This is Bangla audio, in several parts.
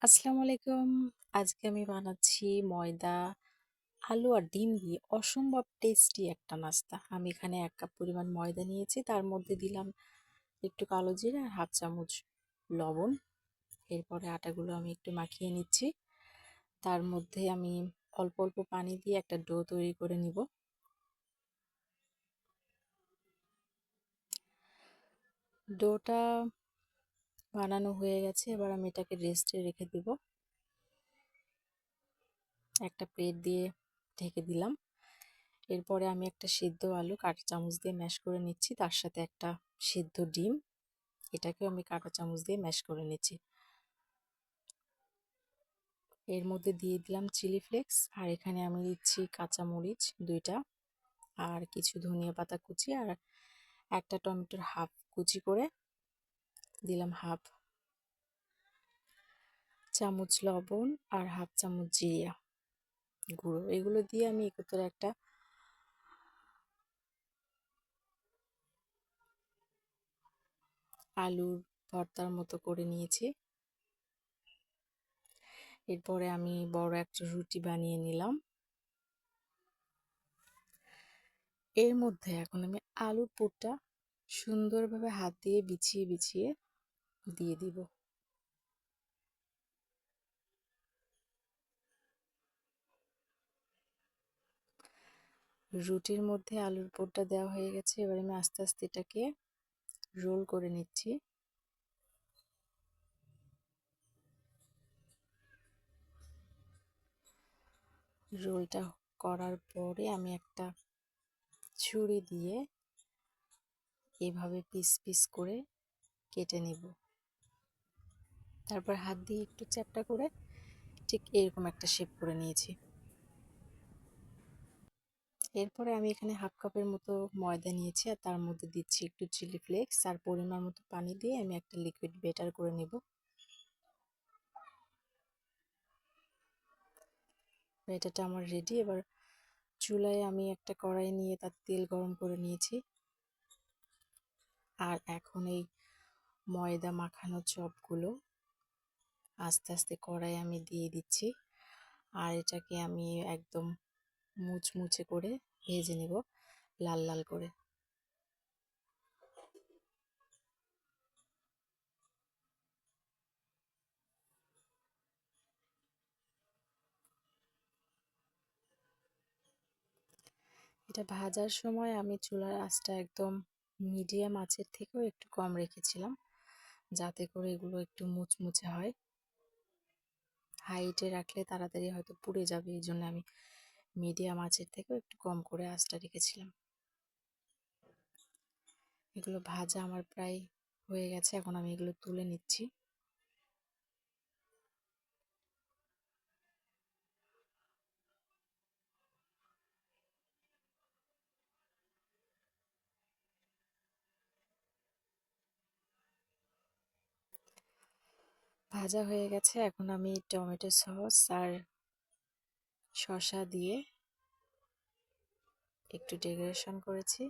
আসসালামু আলাইকুম। আজকে আমি বানাচ্ছি ময়দা, আলু আর ডিম দিয়ে অসম্ভব টেস্টি একটা নাস্তা। আমি এখানে ১ কাপ পরিমাণ ময়দা নিয়েছি। তার মধ্যে দিলাম একটু কালো জিরা আর 1/2 চামচ লবণ। এরপরে আটাগুলো আমি একটু মাখিয়ে নিচ্ছি। তার মধ্যে আমি অল্প অল্প পানি দিয়ে একটা ডো তৈরি করে নিব। ডোটা বানানো হয়ে গেছে। এবার আমি এটাকে রেস্টে রেখে দিব। একটা প্লেট দিয়ে ঢেকে দিলাম। এরপরে আমি একটা সিদ্ধ আলু কাঁটা চামচ দিয়ে ম্যাশ করে নিচ্ছি, তার সাথে একটা সিদ্ধ ডিম, এটাকেও আমি কাঁটা চামচ দিয়ে ম্যাশ করে নিচ্ছি। এর মধ্যে দিয়ে দিলাম চিলি ফ্লেক্স, আর এখানে আমি দিচ্ছি কাঁচা মরিচ 2টা, আর কিছু ধনিয়া পাতা কুচি, আর একটা টমেটোর হাফ কুচি করে দিলাম, 1/2 চামচ লবণ আর 1/2 চামচ জিরা গুঁড়ো। এগুলো দিয়ে আমি একত্রে একটা আলুর ভর্তার মতো করে নিয়েছি। এরপরে আমি বড় একটা রুটি বানিয়ে নিলাম। এর মধ্যে এখন আমি আলুর পুরটা সুন্দরভাবে হাত দিয়ে বিছিয়ে বিছিয়ে দিয়ে দিব। রুটির মধ্যে আলুর পুরটা দেওয়া হয়ে গেছে। এবার আমি আস্তে আস্তে এটাকে রোল করে নিচ্ছি। রোলটা করার পরে আমি একটা ছুরি দিয়ে এভাবে পিস পিস করে কেটে নেব। তারপর হাত দিয়ে একটু চ্যাপ্টা করে ঠিক এরকম একটা শেপ করে নিয়েছি। এরপরে আমি এখানে 1/2 কাপের মতো ময়দা নিয়েছি, আর তার মধ্যে দিচ্ছি একটু চিলি ফ্লেক্স, আর পরিমাণ মতো পানি দিয়ে আমি একটা লিকুইড ব্যাটার করে নেব। ব্যাটারটা আমার রেডি। এবার চুলায় আমি একটা কড়াই নিয়ে তার তেল গরম করে নিয়েছি, আর এখন এই ময়দা মাখানো চপগুলো আস্তে আস্তে কড়াই আমি দিয়ে দিচ্ছি, আর এটাকে আমি একদম মুচমুচে করে ভেজে নেব, লাল লাল করে। এটা ভাজার সময় আমি চুলার আঁচটা একদম মিডিয়াম আঁচের থেকেও একটু কম রেখেছিলাম, যাতে করে এগুলো একটু মুচমুচে হয়। হাইটে রাখলে তাড়াতাড়ি হয়তো পুড়ে যাবে, এই জন্য আমি মিডিয়াম আঁচের থেকেও একটু কম করে আঁচটা রেখেছিলাম। এগুলো ভাজা আমার প্রায় হয়ে গেছে। এখন আমি এগুলো তুলে নিচ্ছি। ভাজা হয়ে গেছে। এখন আমি টমেটো সস আর শসা দিয়ে একটু ডেকোরেশন করেছি।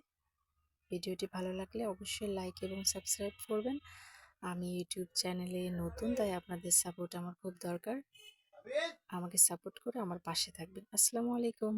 ভিডিওটি ভালো লাগলে অবশ্যই লাইক এবং সাবস্ক্রাইব করবেন। আমি ইউটিউব চ্যানেলে নতুন, তাই আপনাদের সাপোর্ট আমার খুব দরকার। আমাকে সাপোর্ট করে আমার পাশে থাকবেন। আসসালামু আলাইকুম।